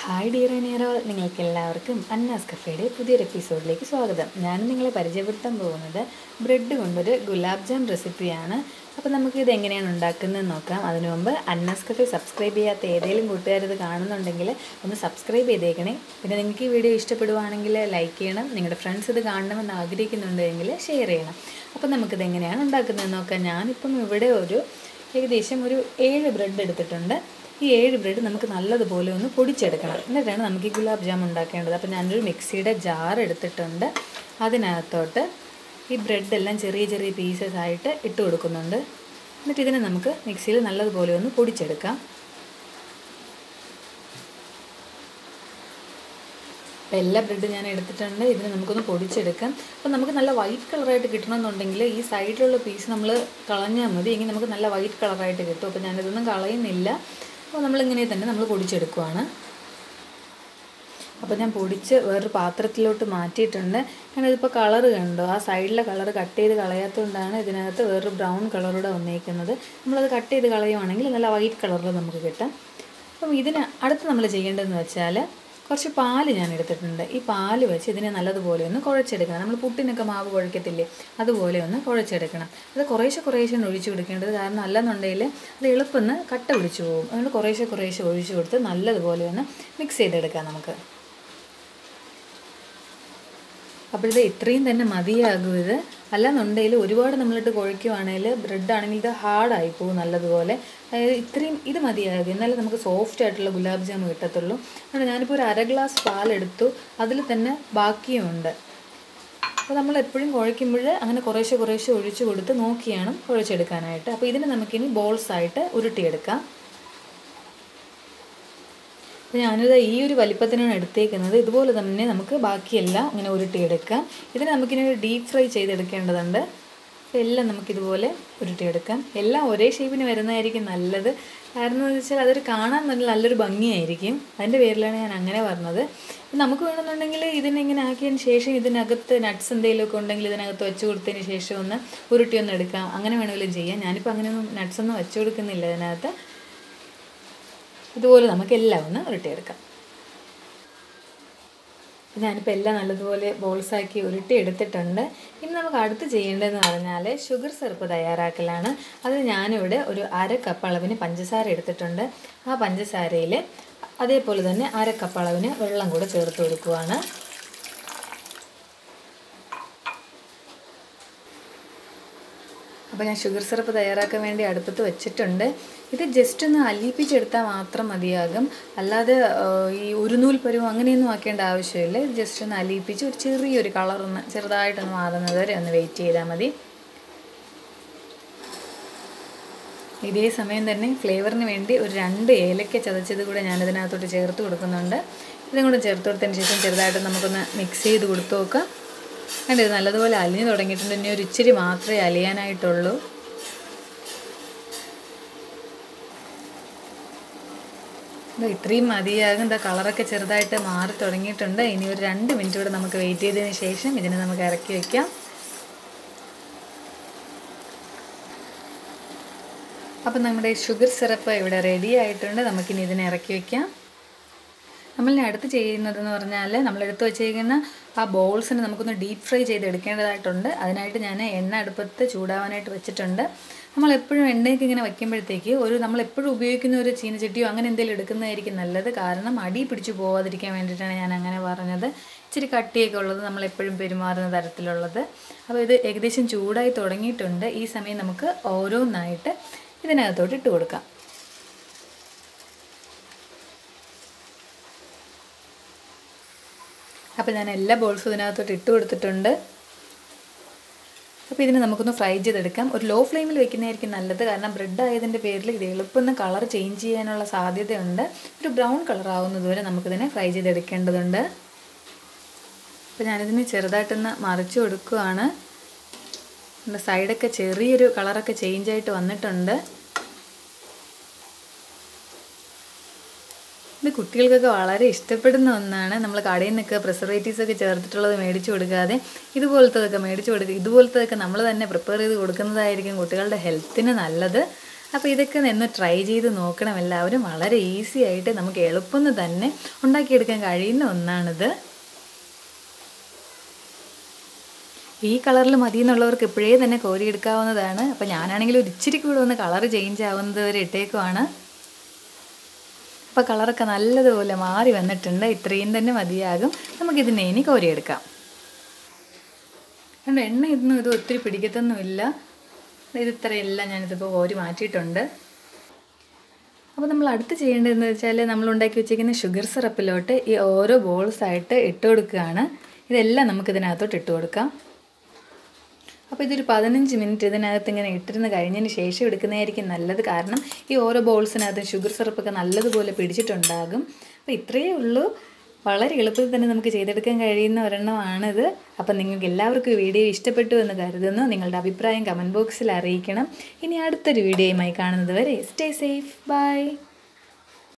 Hi dear അനിയറോ, നിങ്ങൾക്ക് എല്ലാവർക്കും അന്നാസ് കഫേയുടെ പുതിയൊരു എപ്പിസോഡിലേക്ക് സ്വാഗതം. ഞാൻ നിങ്ങളെ പരിചയപ്പെടുത്താൻ പോകുന്നത് ബ്രെഡ് കൊണ്ടൊരു ഗുലാബ് ജാം റെസിപ്പിയാണ്. അപ്പോൾ നമുക്കിത് എങ്ങനെയാണ് ഉണ്ടാക്കുന്നതെന്ന് നോക്കാം. അതിനു മുമ്പ് അന്നാസ് കഫേ സബ്സ്ക്രൈബ് ചെയ്യാത്ത ഏതെങ്കിലും കൂട്ടുകാരിത് കാണുന്നുണ്ടെങ്കിൽ ഒന്ന് സബ്സ്ക്രൈബ് ചെയ്തേക്കണേ. പിന്നെ നിങ്ങൾക്ക് ഈ വീഡിയോ ഇഷ്ടപ്പെടുവാണെങ്കിൽ ലൈക്ക് ചെയ്യണം. നിങ്ങളുടെ ഫ്രണ്ട്സ് ഇത് കാണണമെന്ന് ആഗ്രഹിക്കുന്നുണ്ടെങ്കിൽ ഷെയർ ചെയ്യണം. അപ്പോൾ നമുക്കിത് എങ്ങനെയാണ് ഉണ്ടാക്കുന്നതെന്ന് നോക്കാം. ഞാനിപ്പം ഇവിടെ ഏകദേശം ഒരു 7 ബ്രെഡ് എടുത്തിട്ടുണ്ട്. ഈ 7 ബ്രെഡ് നമുക്ക് നല്ലതുപോലെ ഒന്ന് പൊടിച്ചെടുക്കണം. എന്നിട്ടാണ് നമുക്ക് ഈ ഗുലാബ് ജാം ഉണ്ടാക്കേണ്ടത്. അപ്പോൾ ഞാനൊരു മിക്സിയുടെ ജാർ എടുത്തിട്ടുണ്ട്. അതിനകത്തോട്ട് ഈ ബ്രെഡെല്ലാം ചെറിയ ചെറിയ പീസസ് ആയിട്ട് ഇട്ട് കൊടുക്കുന്നുണ്ട്. എന്നിട്ട് ഇതിനെ നമുക്ക് മിക്സിയിൽ നല്ലതുപോലെ ഒന്ന് പൊടിച്ചെടുക്കാം. അപ്പോൾ എല്ലാ ബ്രെഡും ഞാൻ എടുത്തിട്ടുണ്ട്. ഇതിന് നമുക്കൊന്ന് പൊടിച്ചെടുക്കാം. അപ്പോൾ നമുക്ക് നല്ല വൈറ്റ് കളറായിട്ട് കിട്ടണമെന്നുണ്ടെങ്കിൽ ഈ സൈഡിലുള്ള പീസ് നമ്മൾ കളഞ്ഞാൽ മതി. എങ്കിൽ നമുക്ക് നല്ല വൈറ്റ് കളറായിട്ട് കിട്ടും. അപ്പോൾ ഞാനിതൊന്നും കളയുന്നില്ല. അപ്പോൾ നമ്മളിങ്ങനെ തന്നെ നമ്മൾ പൊടിച്ചെടുക്കുവാണ്. അപ്പോൾ ഞാൻ പൊടിച്ച് വേറൊരു പാത്രത്തിലോട്ട് മാറ്റിയിട്ടുണ്ട്. ഞാനിതിപ്പോൾ കളറ് കണ്ടോ, ആ സൈഡിലെ കളറ് കട്ട് ചെയ്ത് കളയാത്തതുകൊണ്ടാണ് ഇതിനകത്ത് വേറൊരു ബ്രൗൺ കളറൂടെ വന്നേക്കുന്നത്. നമ്മളത് കട്ട് ചെയ്ത് കളയുവാണെങ്കിൽ നല്ല വൈറ്റ് കളറിൽ നമുക്ക് കിട്ടും. അപ്പം ഇതിന് അടുത്ത് നമ്മൾ ചെയ്യേണ്ടതെന്ന് വെച്ചാൽ കുറച്ച് പാല് ഞാൻ എടുത്തിട്ടുണ്ട്. ഈ പാല് വെച്ച് ഇതിനെ നല്ലതുപോലെ ഒന്ന് കുഴച്ചെടുക്കണം. നമ്മൾ പുട്ടിനൊക്കെ മാവ് കുഴക്കത്തില്ലേ, അതുപോലെ ഒന്ന് കുഴച്ചെടുക്കണം. അത് കുറേശ്ശെ ഒഴിച്ചു കൊടുക്കേണ്ടത്, കാരണം അല്ലെന്നുണ്ടെങ്കിൽ അത് എളുപ്പം കട്ട പിടിച്ചു പോകും. അതുകൊണ്ട് കുറേശ്ശെ ഒഴിച്ചു കൊടുത്ത് നല്ലതുപോലെ ഒന്ന് മിക്സ് ചെയ്തെടുക്കാം നമുക്ക്. അപ്പോൾ ഇത് ഇത്രയും തന്നെ മതിയാകും. ഇത് അല്ലാന്നുണ്ടെങ്കിൽ ഒരുപാട് നമ്മളിട്ട് കുഴയ്ക്കുവാണെങ്കിൽ ബ്രെഡാണെങ്കിൽ ഇത് ഹാർഡായി പോകും നല്ലതുപോലെ. അതായത് ഇത്രയും ഇത് മതിയാകും, എന്നാലും നമുക്ക് സോഫ്റ്റ് ആയിട്ടുള്ള ഗുലാബ് ജാം കിട്ടത്തുള്ളൂ. അതുകൊണ്ട് ഞാനിപ്പോൾ ഒരു 1/2 ഗ്ലാസ് പാലെടുത്തു. അതിൽ തന്നെ ബാക്കിയുമുണ്ട്. അപ്പോൾ നമ്മൾ എപ്പോഴും കുഴയ്ക്കുമ്പോൾ അങ്ങനെ കുറേശ്ശെ ഒഴിച്ചു കൊടുത്ത് നോക്കിയാണ് കുഴച്ചെടുക്കാനായിട്ട്. അപ്പോൾ ഇതിനെ നമുക്കിനി ബോൾസായിട്ട് ഉരുട്ടിയെടുക്കാം. ഞാനിത് ഈ ഒരു വലിപ്പത്തിനാണ് എടുത്തേക്കുന്നത്. ഇതുപോലെ തന്നെ നമുക്ക് ബാക്കിയെല്ലാം ഇങ്ങനെ ഉരുട്ടിയെടുക്കാം. ഇതിനെ നമുക്കിനി ഡീപ്പ് ഫ്രൈ ചെയ്തെടുക്കേണ്ടതുണ്ട്. അപ്പോൾ എല്ലാം നമുക്കിതുപോലെ ഉരുട്ടിയെടുക്കാം. എല്ലാം ഒരേ ഷേപ്പിന് വരുന്നതായിരിക്കും നല്ലത്. കാരണം എന്ന് വെച്ചാൽ അതൊരു കാണാൻ നല്ലൊരു ഭംഗിയായിരിക്കും. അതിൻ്റെ പേരിലാണ് ഞാൻ അങ്ങനെ പറഞ്ഞത്. നമുക്ക് വേണമെന്നുണ്ടെങ്കിൽ ഇതിനെ ഇങ്ങനെ ആക്കിയതിന് ശേഷം ഇതിനകത്ത് നട്ട്സ് എന്തെങ്കിലുമൊക്കെ ഉണ്ടെങ്കിൽ ഇതിനകത്ത് വെച്ച് കൊടുത്തതിന് ശേഷം ഒന്ന് ഉരുട്ടിയൊന്ന് എടുക്കാം. അങ്ങനെ വേണമെങ്കിലും ചെയ്യാം. ഞാനിപ്പോൾ അങ്ങനെയൊന്നും നട്ട്സൊന്നും വെച്ച് കൊടുക്കുന്നില്ല ഇതിനകത്ത്. ഇതുപോലെ നമുക്ക് എല്ലാം ഒന്ന് ഉരുട്ടിയെടുക്കാം. ഞാനിപ്പോൾ എല്ലാം നല്ലതുപോലെ ബോൾസാക്കി ഉരുട്ടി എടുത്തിട്ടുണ്ട്. ഇനി നമുക്ക് അടുത്ത് ചെയ്യേണ്ടതെന്ന് പറഞ്ഞാൽ ഷുഗർ സിറപ്പ് തയ്യാറാക്കലാണ്. അത് ഞാനിവിടെ ഒരു 1/2 കപ്പ് അളവിന് പഞ്ചസാര എടുത്തിട്ടുണ്ട്. ആ പഞ്ചസാരയിൽ അതേപോലെ തന്നെ 1/2 കപ്പ് അളവിന് വെള്ളം കൂടെ ചേർത്ത് കൊടുക്കുവാണ്. അപ്പോൾ ഞാൻ ഷുഗർ സിറപ്പ് തയ്യാറാക്കാൻ വേണ്ടി അടുപ്പത്ത് വെച്ചിട്ടുണ്ട്. ഇത് ജസ്റ്റ് ഒന്ന് അലിയിപ്പിച്ചെടുത്താൽ മാത്രം മതിയാകും. അല്ലാതെ ഈ ഒരു നൂൽ പരുവം അങ്ങനെയൊന്നും ആക്കേണ്ട ആവശ്യമില്ല. ഇത് ജസ്റ്റ് ഒന്ന് അലിയിപ്പിച്ച് ഒരു ചെറിയൊരു കളറൊന്ന് ചെറുതായിട്ടൊന്ന് മാറുന്നത് വരെ ഒന്ന് വെയിറ്റ് ചെയ്താൽ മതി. ഇതേ സമയം തന്നെ ഫ്ലേവറിന് വേണ്ടി ഒരു 2 ഏലക്ക ചതച്ചത് കൂടെ ഞാനിതിനകത്തോട്ട് ചേർത്ത് കൊടുക്കുന്നുണ്ട്. ഇതും കൂടെ ചേർത്ത് കൊടുത്തതിന് ശേഷം ചെറുതായിട്ട് നമുക്കൊന്ന് മിക്സ് ചെയ്ത് കൊടുത്തു നോക്കാം. കണ്ടോ, ഇത് നല്ലതുപോലെ അലിഞ്ഞ് തുടങ്ങിയിട്ടുണ്ട്. ഇനി ഒരു ഇച്ചിരി മാത്രമേ അലിയാനായിട്ടുള്ളൂ. ഇത്രയും മതിയാകും. എന്താ കളറൊക്കെ ചെറുതായിട്ട് മാറി തുടങ്ങിയിട്ടുണ്ട്. ഇനി ഒരു 2 മിനിറ്റ് കൂടെ നമുക്ക് വെയിറ്റ് ചെയ്തതിന് ശേഷം ഇതിനെ നമുക്ക് ഇറക്കി വയ്ക്കാം. അപ്പം നമ്മുടെ ഷുഗർ സിറപ്പ് ഇവിടെ റെഡി ആയിട്ടുണ്ട്. നമുക്കിനി ഇതിനെ ഇറക്കി വയ്ക്കാം. നമ്മളിനി അടുത്ത് ചെയ്യുന്നതെന്ന് പറഞ്ഞാൽ നമ്മളെടുത്ത് വെച്ചേക്കുന്ന ആ ബോൾസിന് നമുക്കൊന്ന് ഡീപ്പ് ഫ്രൈ ചെയ്തെടുക്കേണ്ടതായിട്ടുണ്ട്. അതിനായിട്ട് ഞാൻ എണ്ണ അടുപ്പത്ത് ചൂടാവാനായിട്ട് വെച്ചിട്ടുണ്ട്. നമ്മളെപ്പോഴും എണ്ണയൊക്കെ ഇങ്ങനെ വയ്ക്കുമ്പോഴത്തേക്ക് നമ്മളെപ്പോഴും ഉപയോഗിക്കുന്ന ഒരു ചീനച്ചട്ടിയോ അങ്ങനെ എന്തെങ്കിലും എടുക്കുന്നതായിരിക്കും നല്ലത്. കാരണം അടി പിടിച്ച് പോകാതിരിക്കാൻ വേണ്ടിയിട്ടാണ് ഞാൻ അങ്ങനെ പറഞ്ഞത്. ഇച്ചിരി കട്ടിയൊക്കെ ഉള്ളത്, നമ്മളെപ്പോഴും പെരുമാറുന്ന തരത്തിലുള്ളത്. അപ്പോൾ ഇത് ഏകദേശം ചൂടായി തുടങ്ങിയിട്ടുണ്ട്. ഈ സമയം നമുക്ക് ഓരോന്നായിട്ട് ഇതിനകത്തോട്ട് ഇട്ട് കൊടുക്കാം. അപ്പോൾ ഞാൻ എല്ലാ ബോൾസും ഇതിനകത്തോട്ട് ഇട്ട് കൊടുത്തിട്ടുണ്ട്. അപ്പോൾ ഇതിന് നമുക്കൊന്ന് ഫ്രൈ ചെയ്തെടുക്കാം. ഒരു ലോ ഫ്ലെയിമിൽ വെക്കുന്നതായിരിക്കും നല്ലത്. കാരണം ബ്രെഡ് ആയതിൻ്റെ പേരിൽ ഇത് എളുപ്പം കളർ ചേഞ്ച് ചെയ്യാനുള്ള സാധ്യതയുണ്ട്. ഒരു ബ്രൗൺ കളർ ആവുന്നത് വരെ നമുക്കിതിനെ ഫ്രൈ ചെയ്തെടുക്കേണ്ടതുണ്ട്. അപ്പോൾ ഞാനിതിന് ചെറുതായിട്ടൊന്ന് മറിച്ച് കൊടുക്കുകയാണ്. എൻ്റെ സൈഡൊക്കെ ചെറിയൊരു കളറൊക്കെ ചേഞ്ചായിട്ട് വന്നിട്ടുണ്ട്. ഇത് കുട്ടികൾക്കൊക്കെ വളരെ ഇഷ്ടപ്പെടുന്ന ഒന്നാണ്. നമ്മൾ കടയിൽ നിന്നൊക്കെ പ്രിസർവേറ്റീവ്സൊക്കെ ചേർത്തിട്ടുള്ളത് മേടിച്ച് കൊടുക്കാതെ ഇതുപോലത്തതൊക്കെ മേടിച്ച് കൊടുക്കുക. ഇതുപോലത്തതൊക്കെ നമ്മൾ തന്നെ പ്രിപ്പയർ ചെയ്ത് കൊടുക്കുന്നതായിരിക്കും കുട്ടികളുടെ ഹെൽത്തിന് നല്ലത്. അപ്പോൾ ഇതൊക്കെ ഒന്ന് ട്രൈ ചെയ്ത് നോക്കണം എല്ലാവരും. വളരെ ഈസി ആയിട്ട് നമുക്ക് എളുപ്പം തന്നെ ഉണ്ടാക്കിയെടുക്കാൻ കഴിയുന്ന ഒന്നാണിത്. ഈ കളറിൽ മതി എന്നുള്ളവർക്ക് ഇപ്പോഴേ തന്നെ കോരിയെടുക്കാവുന്നതാണ്. അപ്പോൾ ഞാനാണെങ്കിൽ ഒരു ഇച്ചിരി കൂടെ ഒന്ന് കളർ ചേഞ്ച് ആവുന്നത് വരെ ഇട്ടേക്കുവാണ്. അപ്പോൾ കളറൊക്കെ നല്ലതുപോലെ മാറി വന്നിട്ടുണ്ട്. ഇത്രയും തന്നെ മതിയാകും. നമുക്കിതിനെ ഇനി കോരിയെടുക്കാം. അതുകൊണ്ട് എണ്ണ ഇത് ഒത്തിരി പിടിക്കത്തൊന്നുമില്ല. ഇത് ഇത്രയെല്ലാം ഞാനിതിപ്പോൾ കോരി മാറ്റിയിട്ടുണ്ട്. അപ്പോൾ നമ്മൾ അടുത്ത് ചെയ്യേണ്ടതെന്ന് വെച്ചാൽ നമ്മൾ ഉണ്ടാക്കി വെച്ചിരിക്കുന്ന ഷുഗർ സിറപ്പിലോട്ട് ഈ ഓരോ ബോൾസായിട്ട് ഇട്ട് കൊടുക്കുകയാണ്. ഇതെല്ലാം നമുക്കിതിനകത്തോട്ട് ഇട്ട് കൊടുക്കാം. അപ്പോൾ ഇതൊരു 15 മിനിറ്റ് ഇതിനകത്ത് ഇങ്ങനെ ഇട്ടിരുന്ന് കഴിഞ്ഞതിന് ശേഷം എടുക്കുന്നതായിരിക്കും നല്ലത്. കാരണം ഈ ഓരോ ബോൾസിനകത്ത് ഷുഗർ സിറപ്പൊക്കെ നല്ലതുപോലെ പിടിച്ചിട്ടുണ്ടാകും. അപ്പോൾ ഇത്രയേ ഉള്ളൂ. വളരെ എളുപ്പത്തിൽ തന്നെ നമുക്ക് ചെയ്തെടുക്കാൻ കഴിയുന്ന ഒരെണ്ണമാണിത്. അപ്പം നിങ്ങൾക്ക് എല്ലാവർക്കും ഈ വീഡിയോ ഇഷ്ടപ്പെട്ടു എന്ന് കരുതുന്നു. നിങ്ങളുടെ അഭിപ്രായം കമൻറ്റ് ബോക്സിൽ അറിയിക്കണം. ഇനി അടുത്തൊരു വീഡിയോയുമായി കാണുന്നത് വരെ സ്റ്റേ സേഫ്. ബൈ.